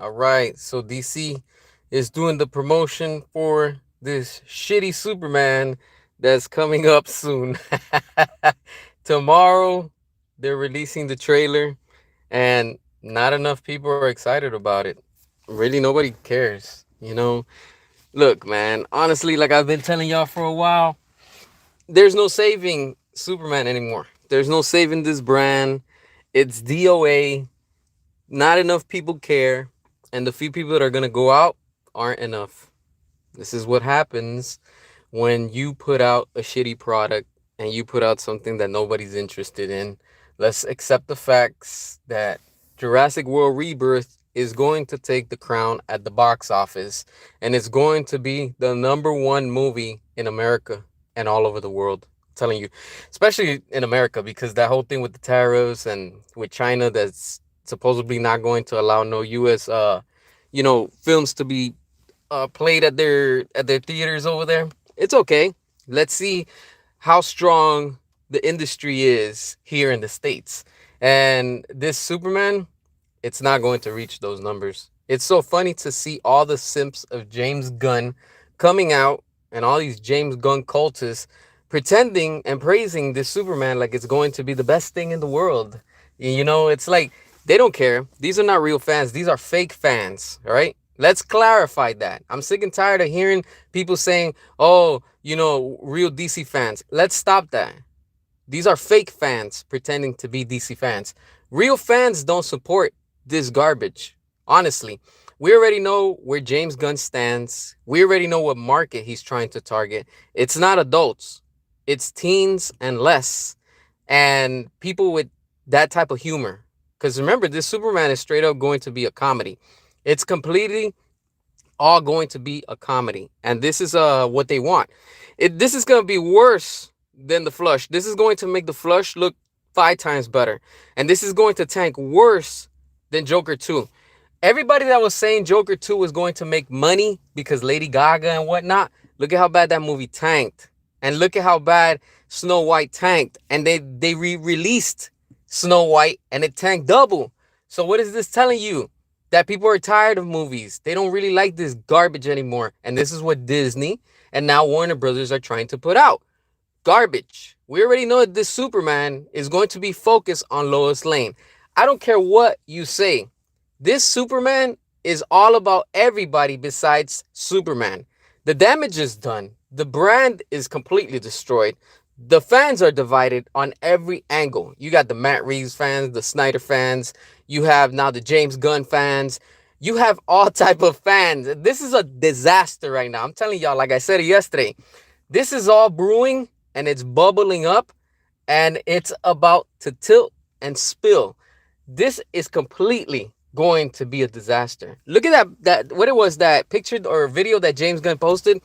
All right, so DC is doing the promotion for this shitty Superman that's coming up soon. Tomorrow, they're releasing the trailer, and not enough people are excited about it. Really, nobody cares. Look, man, honestly, like I've been telling y'all for a while, there's no saving Superman anymore. There's no saving this brand. It's DOA. Not enough people care, and the few people that are going to go out aren't enough. This is what happens when you put out a shitty product and you put out something that nobody's interested in. Let's accept the facts that Jurassic World Rebirth is going to take the crown at the box office, and it's going to be the number one movie in America and all over the world. I'm telling you, especially in America, because that whole thing with the tariffs and with China that's supposedly not going to allow no US films to be played at their theaters over there. It's okay. Let's see how strong the industry is here in the States. And this Superman, it's not going to reach those numbers. It's so funny to see all the simps of James Gunn coming out and all these James Gunn cultists pretending and praising this Superman like it's going to be the best thing in the world. It's like they don't care. These are not real fans. These are fake fans, all right? Let's clarify that. I'm sick and tired of hearing people saying, oh, real DC fans. Let's stop that. These are fake fans pretending to be DC fans. Real fans don't support this garbage. Honestly, we already know where James Gunn stands. We already know what market he's trying to target. It's not adults, it's teens and less, and people with that type of humor. Because remember, this Superman is straight up going to be a comedy. It's completely all going to be a comedy, and this is what they want. This is going to be worse than the Flush. This is going to make the Flush look 5 times better, and this is going to tank worse than Joker 2. Everybody that was saying Joker 2 was going to make money because Lady Gaga and whatnot, look at how bad that movie tanked, and look at how bad Snow White tanked, and they re-released Snow White and it tanked double. So what is this telling you? That people are tired of movies. They don't really like this garbage anymore. And this is what Disney and now Warner Brothers are trying to put out. Garbage. We already know that this Superman is going to be focused on Lois Lane. I don't care what you say. This Superman is all about everybody besides Superman. The damage is done. The brand is completely destroyed. The fans are divided on every angle. You got the Matt Reeves fans, the Snyder fans. You have now the James Gunn fans. You have all type of fans. This is a disaster right now. I'm telling y'all, like I said yesterday, this is all brewing and it's bubbling up and it's about to tilt and spill. This is completely going to be a disaster. Look at that what it was, that picture or video that James Gunn posted.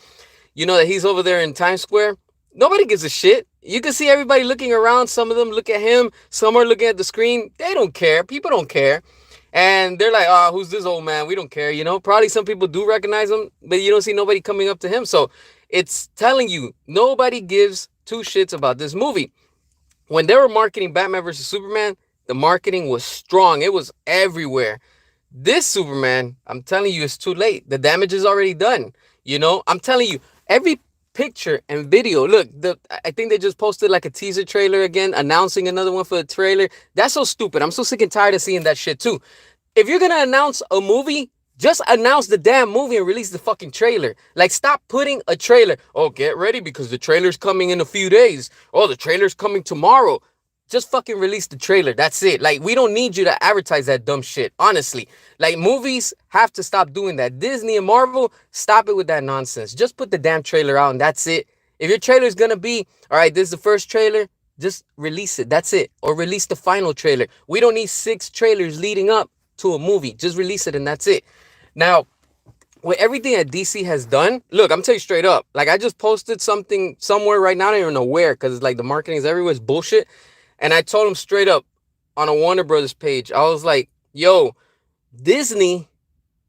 That he's over there in Times Square. Nobody gives a shit. You can see everybody looking around. Some of them look at him. Some are looking at the screen. They don't care. People don't care. And they're like, oh, who's this old man? We don't care. Probably some people do recognize him, but you don't see nobody coming up to him. So it's telling you, nobody gives two shits about this movie. When they were marketing Batman versus Superman, the marketing was strong. It was everywhere. This Superman, I'm telling you, it's too late. The damage is already done. I'm telling you, every picture and video. Look, I think they just posted like a teaser trailer again, announcing another one for the trailer. That's so stupid. I'm so sick and tired of seeing that shit too. If you're gonna announce a movie, just announce the damn movie and release the fucking trailer. Like, stop putting a trailer. Oh, get ready because the trailer's coming in a few days. Oh, the trailer's coming tomorrow. Just fucking release the trailer. That's it. Like, we don't need you to advertise that dumb shit. Honestly. Like, movies have to stop doing that. Disney and Marvel, stop it with that nonsense. Just put the damn trailer out and that's it. If your trailer is going to be, all right, this is the first trailer, just release it. That's it. Or release the final trailer. We don't need 6 trailers leading up to a movie. Just release it and that's it. Now, with everything that DC has done, look, I'm telling you straight up. Like, I just posted something somewhere right now. I don't even know where because it's like the marketing is everywhere. It's bullshit. And I told him straight up on a Warner Brothers page, I was like, yo, Disney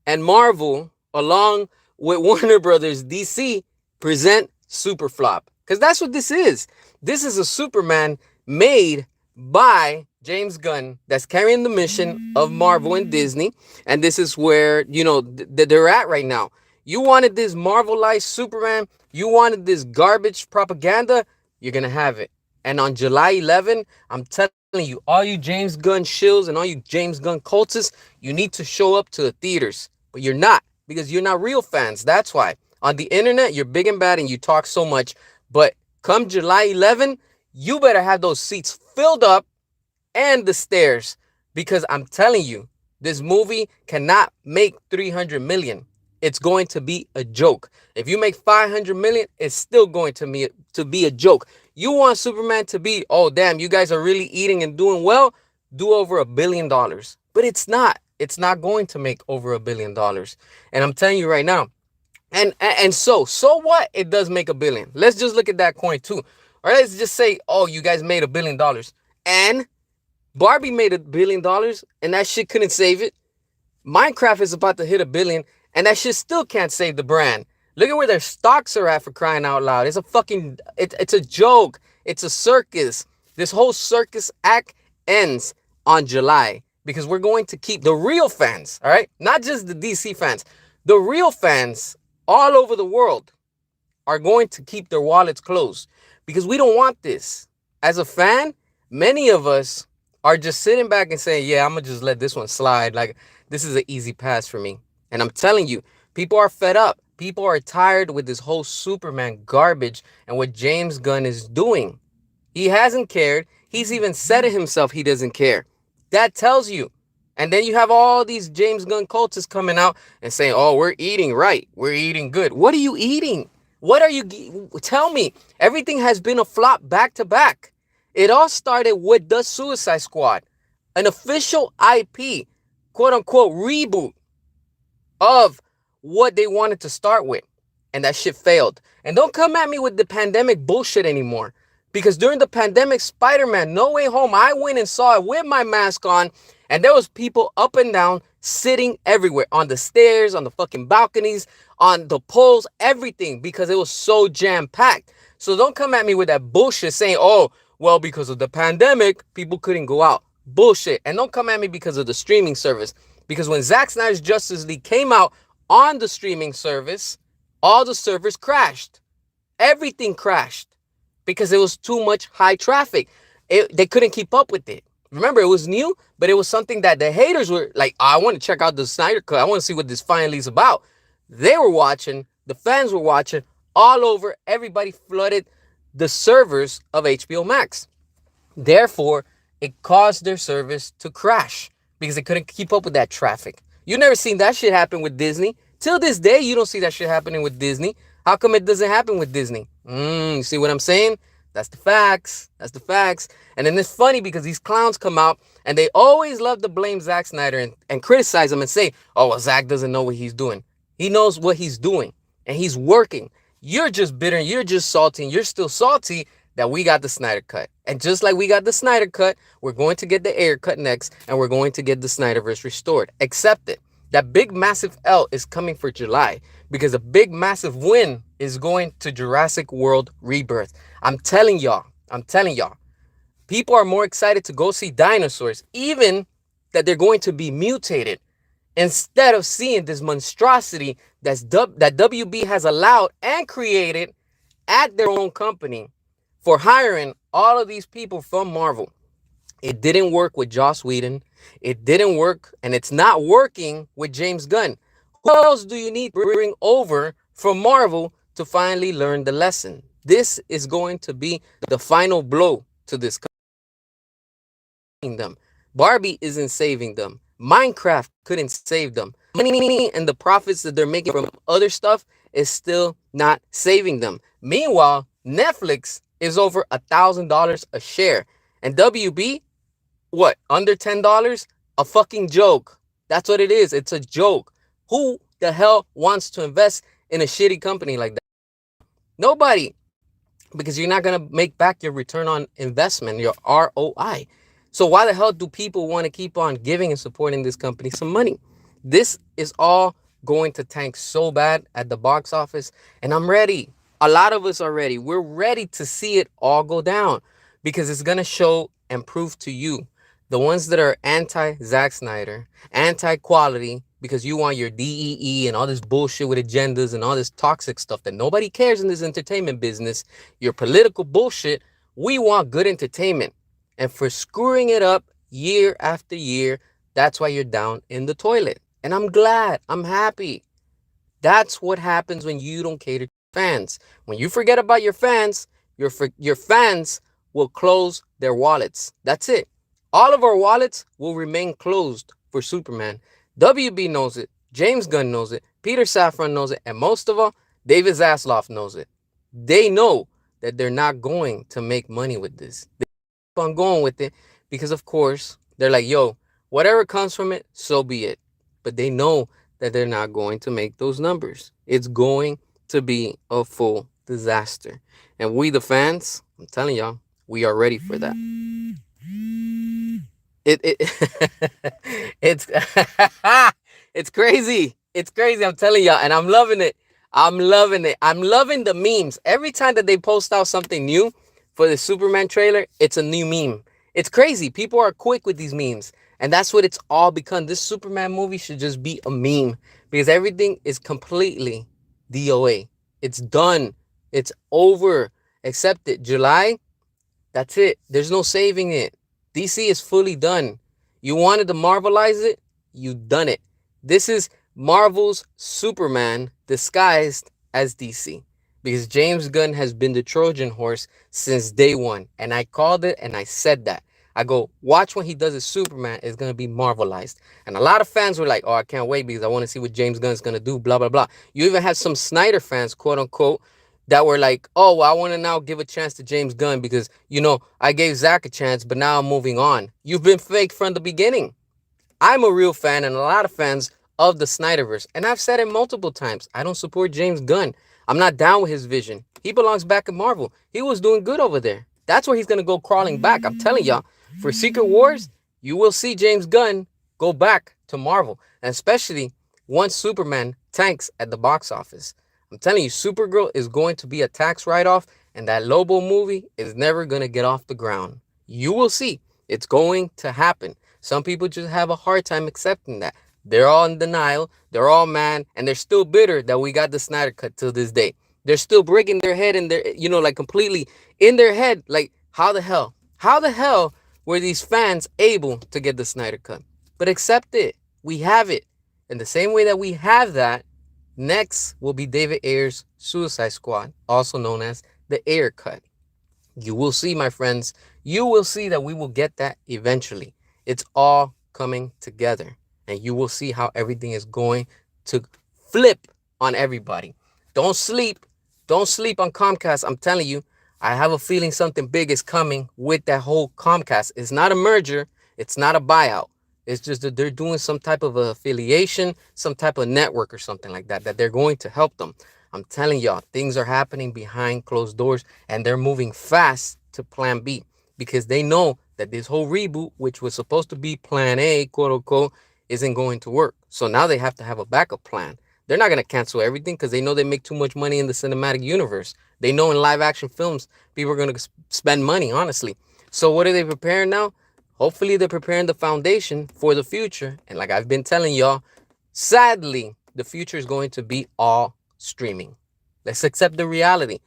and Marvel, along with Warner Brothers, DC, present Superflop. Because that's what this is. This is a Superman made by James Gunn, that's carrying the mission of Marvel and Disney. And this is where, they're at right now. You wanted this Marvelized Superman, you wanted this garbage propaganda, you're going to have it. And on July 11, I'm telling you, all you James Gunn shills and all you James Gunn cultists, you need to show up to the theaters. But you're not, because you're not real fans. That's why. On the internet, you're big and bad and you talk so much. But come July 11, you better have those seats filled up and the stairs, because I'm telling you, this movie cannot make 300 million. It's going to be a joke. If you make 500 million, it's still going to be a joke. You want Superman to be, oh damn, you guys are really eating and doing well, do over $1 billion. But it's not. It's not going to make over $1 billion. And I'm telling you right now, and so what? It does make a billion. Let's just look at that coin too. Or let's just say, oh, you guys made $1 billion. And Barbie made $1 billion and that shit couldn't save it. Minecraft is about to hit 1 billion and that shit still can't save the brand. Look at where their stocks are at, for crying out loud. It's a joke. It's a circus. This whole circus act ends on July because we're going to keep the real fans, all right? Not just the DC fans. The real fans all over the world are going to keep their wallets closed because we don't want this. As a fan, many of us are just sitting back and saying, yeah, I'm going to just let this one slide. Like, this is an easy pass for me. And I'm telling you, people are fed up. People are tired with this whole Superman garbage and what James Gunn is doing. He hasn't cared. He's even said it himself, he doesn't care. That tells you. And then you have all these James Gunn cultists coming out and saying, oh, we're eating right. We're eating good. What are you eating? What are you... Tell me. Everything has been a flop back to back. It all started with the Suicide Squad, an official IP, quote unquote, reboot of what they wanted to start with. And that shit failed. And don't come at me with the pandemic bullshit anymore. Because during the pandemic, Spider-Man No Way Home, I went and saw it with my mask on. And there was people up and down, sitting everywhere. On the stairs, on the fucking balconies, on the poles, everything. Because it was so jam-packed. So don't come at me with that bullshit saying, oh, well, because of the pandemic, people couldn't go out. Bullshit. And don't come at me because of the streaming service. Because when Zack Snyder's Justice League came out on the streaming service, all the servers crashed. Everything crashed because it was too much high traffic. They couldn't keep up with it. Remember, it was new, but it was something that the haters were like, oh, I want to check out the Snyder Cut. I want to see what this finally is about. They were watching. The fans were watching. All over, everybody flooded the servers of HBO Max. Therefore, it caused their service to crash because they couldn't keep up with that traffic. You never seen that shit happen with Disney. Till this day, you don't see that shit happening with Disney. How come it doesn't happen with Disney? You see what I'm saying? That's the facts. That's the facts. And then it's funny because these clowns come out and they always love to blame Zack Snyder and criticize him and say, oh, well, Zack doesn't know what he's doing. He knows what he's doing and he's working. You're just bitter and you're just salty and you're still salty that we got the Snyder Cut. And just like we got the Snyder Cut, we're going to get the Ayer Cut next and we're going to get the Snyderverse restored. Accept it. That big massive L is coming for July because a big massive win is going to Jurassic World Rebirth. I'm telling y'all, people are more excited to go see dinosaurs, even that they're going to be mutated, instead of seeing this monstrosity that WB has allowed and created at their own company for hiring all of these people from Marvel. It didn't work with Joss Whedon. It didn't work, and it's not working with James Gunn. Who else do you need to bring over from Marvel to finally learn the lesson? This is going to be the final blow to this them. Barbie isn't saving them. Minecraft couldn't save them. Money and the profits that they're making from other stuff is still not saving them. Meanwhile, Netflix is over $1,000 a share. And WB, what, under $10? A fucking joke. That's what it is. It's a joke. Who the hell wants to invest in a shitty company like that? Nobody. Because you're not going to make back your return on investment, your ROI. So why the hell do people want to keep on giving and supporting this company some money? This is all going to tank so bad at the box office. And I'm ready. A lot of us are ready. We're ready to see it all go down because it's going to show and prove to you The ones that are anti Zack Snyder, anti quality, because you want your DEE and all this bullshit with agendas and all this toxic stuff that nobody cares in this entertainment business, your political bullshit. We want good entertainment. And for screwing it up year after year, that's why you're down in the toilet. And I'm glad, I'm happy. That's what happens when you don't cater to fans. When you forget about your fans, your fans will close their wallets. That's it. All of our wallets will remain closed for Superman. WB knows it. James Gunn knows it. Peter Safran knows it. And most of all, David Zaslav knows it. They know that they're not going to make money with this. They keep on going with it because, of course, they're like, yo, whatever comes from it, so be it. But they know that they're not going to make those numbers. It's going to be a full disaster. And we, the fans, I'm telling y'all, we are ready for that. It it's it's crazy. It's crazy. I'm telling y'all, and I'm loving it. I'm loving it. I'm loving the memes. Every time that they post out something new for the Superman trailer, it's a new meme. It's crazy. People are quick with these memes. And that's what it's all become. This Superman movie should just be a meme because everything is completely DOA. It's done. It's over. Accept it. July, that's it. There's no saving it. DC is fully done. You wanted to Marvelize it? You done it. This is Marvel's Superman disguised as DC. Because James Gunn has been the Trojan horse since day one. And I called it and I said that. I go, watch when he does his Superman, it's going to be Marvelized. And a lot of fans were like, oh, I can't wait because I want to see what James Gunn's going to do, blah, blah, blah. You even had some Snyder fans, quote unquote, that were like, oh, well, I want to now give a chance to James Gunn because, I gave Zach a chance, but now I'm moving on. You've been fake from the beginning. I'm a real fan and a lot of fans of the Snyderverse. And I've said it multiple times. I don't support James Gunn. I'm not down with his vision. He belongs back in Marvel. He was doing good over there. That's where he's going to go crawling back. I'm telling y'all, for Secret Wars, you will see James Gunn go back to Marvel. And especially once Superman tanks at the box office. I'm telling you, Supergirl is going to be a tax write-off, and that Lobo movie is never going to get off the ground. You will see. It's going to happen. Some people just have a hard time accepting that. They're all in denial. They're all mad, and they're still bitter that we got the Snyder Cut till this day. They're still breaking their head and they're, like completely in their head. Like, how the hell? How the hell were these fans able to get the Snyder Cut? But accept it. We have it. In the same way that we have that, next will be David Ayer's Suicide Squad, also known as the Ayer Cut. You will see, my friends, you will see that we will get that eventually. It's all coming together. And you will see how everything is going to flip on everybody. Don't sleep. Don't sleep on Comcast. I'm telling you, I have a feeling something big is coming with that whole Comcast. It's not a merger. It's not a buyout. It's just that they're doing some type of affiliation, some type of network or something like that, that they're going to help them. I'm telling y'all, things are happening behind closed doors and they're moving fast to plan B because they know that this whole reboot, which was supposed to be plan A, quote unquote, isn't going to work. So now they have to have a backup plan. They're not going to cancel everything because they know they make too much money in the cinematic universe. They know in live action films, people are going to spend money, honestly. So what are they preparing now? Hopefully they're preparing the foundation for the future. And like I've been telling y'all, sadly, the future is going to be all streaming. Let's accept the reality.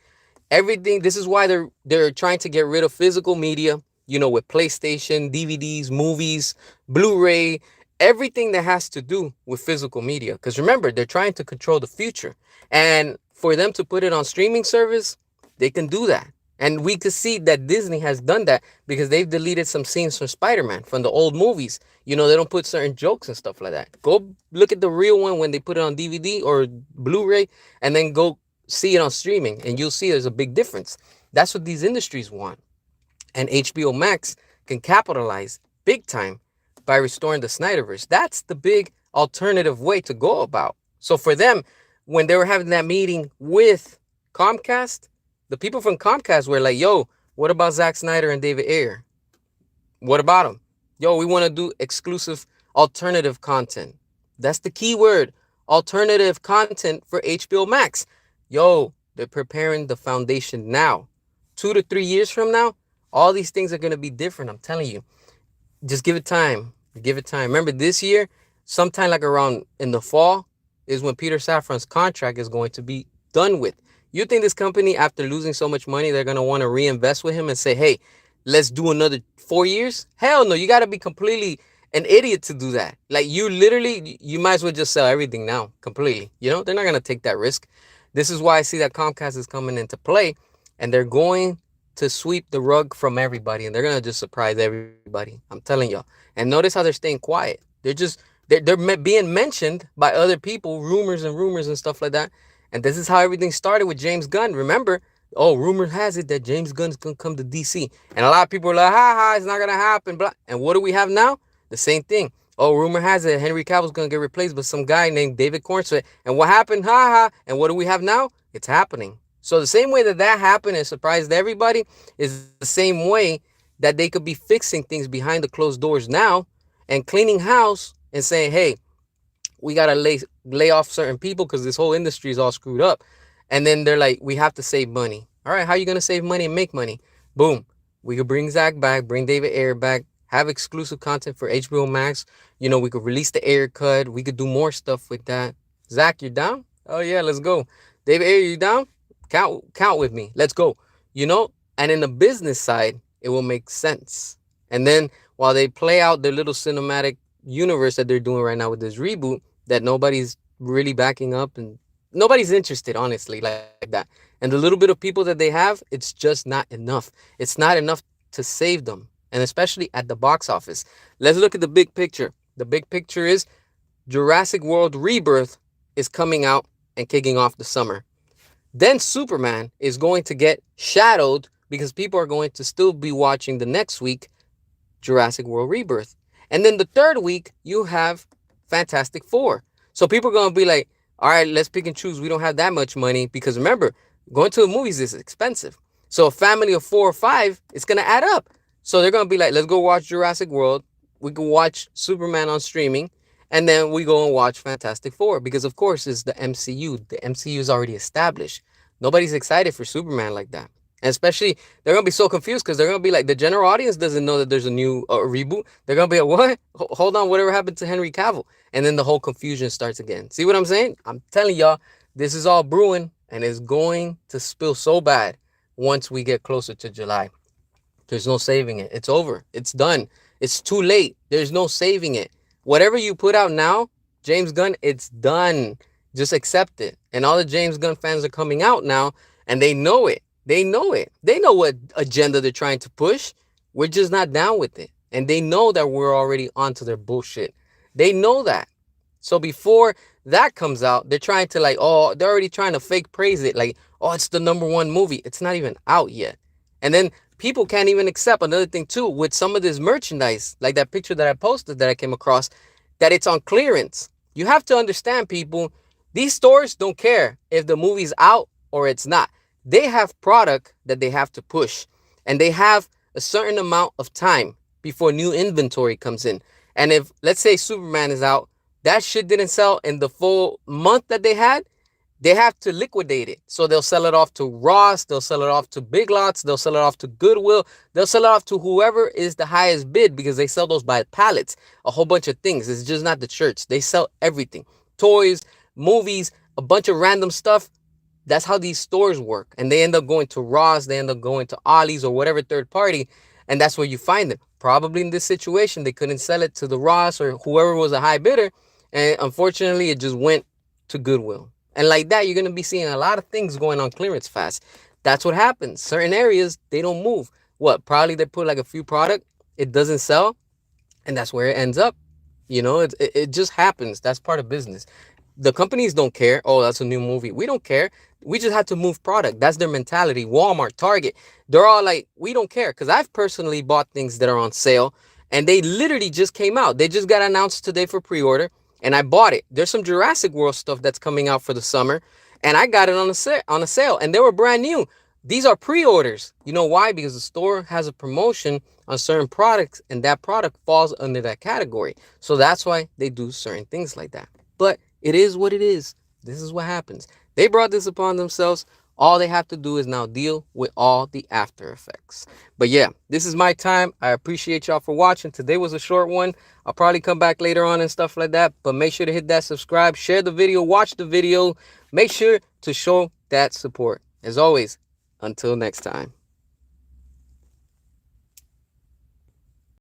Everything, this is why they're trying to get rid of physical media, with PlayStation, DVDs, movies, Blu-ray, everything that has to do with physical media. Because remember, they're trying to control the future. And for them to put it on streaming service, they can do that. And we could see that Disney has done that because they've deleted some scenes from Spider-Man, from the old movies. They don't put certain jokes and stuff like that. Go look at the real one when they put it on DVD or Blu-ray, and then go see it on streaming, and you'll see there's a big difference. That's what these industries want. And HBO Max can capitalize big time by restoring the Snyderverse. That's the big alternative way to go about. So for them, when they were having that meeting with Comcast, the people from Comcast were like, yo, what about Zack Snyder and David Ayer? What about them? Yo, we want to do exclusive alternative content. That's the key word. Alternative content for HBO Max. Yo, they're preparing the foundation now. 2 to 3 years from now, all these things are going to be different. I'm telling you. Just give it time. Give it time. Remember, this year, sometime like around in the fall, is when Peter Safran's contract is going to be done with. You think this company, after losing so much money, they're gonna want to reinvest with him and say, "Hey, let's do another 4 years"? Hell no! You got to be completely an idiot to do that. Like you literally, you might as well just sell everything now completely. You know, they're not gonna take that risk. This is why I see that Comcast is coming into play, and they're going to sweep the rug from everybody, and they're gonna just surprise everybody. I'm telling y'all. And notice how they're staying quiet. They're being mentioned by other people, rumors and stuff like that. And this is how everything started with James Gunn. Remember, oh, rumor has it that James Gunn's gonna come to DC, and a lot of people are like, ha ha, it's not gonna happen. Blah. And what do we have now? The same thing. Oh, rumor has it Henry Cavill's gonna get replaced by some guy named David Cornswet. And what happened? Ha ha. And what do we have now? It's happening. So the same way that that happened and surprised everybody is the same way that they could be fixing things behind the closed doors now and cleaning house and saying, hey, we gotta lay off certain people because this whole industry is all screwed up. And then they're like, we have to save money. All right, how are you gonna save money and make money? Boom. We could bring Zach back, bring David Ayer back, have exclusive content for HBO Max. You know, we could release the Ayer cut. We could do more stuff with that. Zach, you down? Oh yeah, let's go. David Ayer, you down? Count with me. Let's go. You know, and in the business side, it will make sense. And then while they play out their little cinematic universe that they're doing right now with this reboot, that nobody's really backing up and nobody's interested, honestly, like that. And the little bit of people that they have, it's just not enough. It's not enough to save them, and especially at the box office. Let's look at the big picture. The big picture is Jurassic World Rebirth is coming out and kicking off the summer. Then Superman is going to get shadowed because people are going to still be watching the next week Jurassic World Rebirth. And then the third week, you have Fantastic Four. So people are going to be like, all right, let's pick and choose. We don't have that much money because remember, going to the movies is expensive. So a family of 4 or 5, it's going to add up. So they're going to be like, let's go watch Jurassic World. We can watch Superman on streaming. And then we go and watch Fantastic Four because, of course, it's the MCU. The MCU is already established. Nobody's excited for Superman like that. And especially, they're going to be so confused because they're going to be like, the general audience doesn't know that there's a new reboot. They're going to be like, what? Hold on, whatever happened to Henry Cavill? And then the whole confusion starts again. See what I'm saying? I'm telling y'all, this is all brewing and it's going to spill so bad once we get closer to July. There's no saving it. It's over. It's done. It's too late. There's no saving it. Whatever you put out now, James Gunn, it's done. Just accept it. And all the James Gunn fans are coming out now and they know it. They know it. They know what agenda they're trying to push. We're just not down with it. And they know that we're already onto their bullshit. They know that. So before that comes out, they're trying to like, oh, they're already trying to fake praise it. Like, oh, it's the #1 movie. It's not even out yet. And then people can't even accept another thing too with some of this merchandise, like that picture that I posted that I came across, that it's on clearance. You have to understand, people, these stores don't care if the movie's out or it's not. They have product that they have to push, and they have a certain amount of time before new inventory comes in. And if, let's say, Superman is out, that shit didn't sell in the full month that they have to liquidate it. So they'll sell it off to Ross, they'll sell it off to Big Lots, they'll sell it off to Goodwill, they'll sell it off to whoever is the highest bid because they sell those by pallets, a whole bunch of things. It's just not the shirts. They sell everything. Toys, movies, a bunch of random stuff. That's how these stores work. And they end up going to Ross, they end up going to Ollie's or whatever third party, and that's where you find them. Probably in this situation, they couldn't sell it to the Ross or whoever was a high bidder, and unfortunately, it just went to Goodwill. And like that, you're going to be seeing a lot of things going on clearance fast. That's what happens. Certain areas, they don't move. What? Probably they put like a few product, it doesn't sell, and that's where it ends up. You know, it just happens. That's part of business. The companies don't care. Oh, that's a new movie. We don't care. We just have to move product. That's their mentality. Walmart, Target, they're all like, we don't care. Because I've personally bought things that are on sale and they literally just came out. They just got announced today for pre-order and I bought it. There's some Jurassic World stuff that's coming out for the summer and I got it on a sale and they were brand new. These are pre-orders. You know why? Because the store has a promotion on certain products and that product falls under that category. So that's why they do certain things like that. But it is what it is. This is what happens. They brought this upon themselves. All they have to do is now deal with all the after effects. But yeah, this is my time. I appreciate y'all for watching. Today was a short one. I'll probably come back later on and stuff like that. But make sure to hit that subscribe, share the video, watch the video. Make sure to show that support. As always, until next time.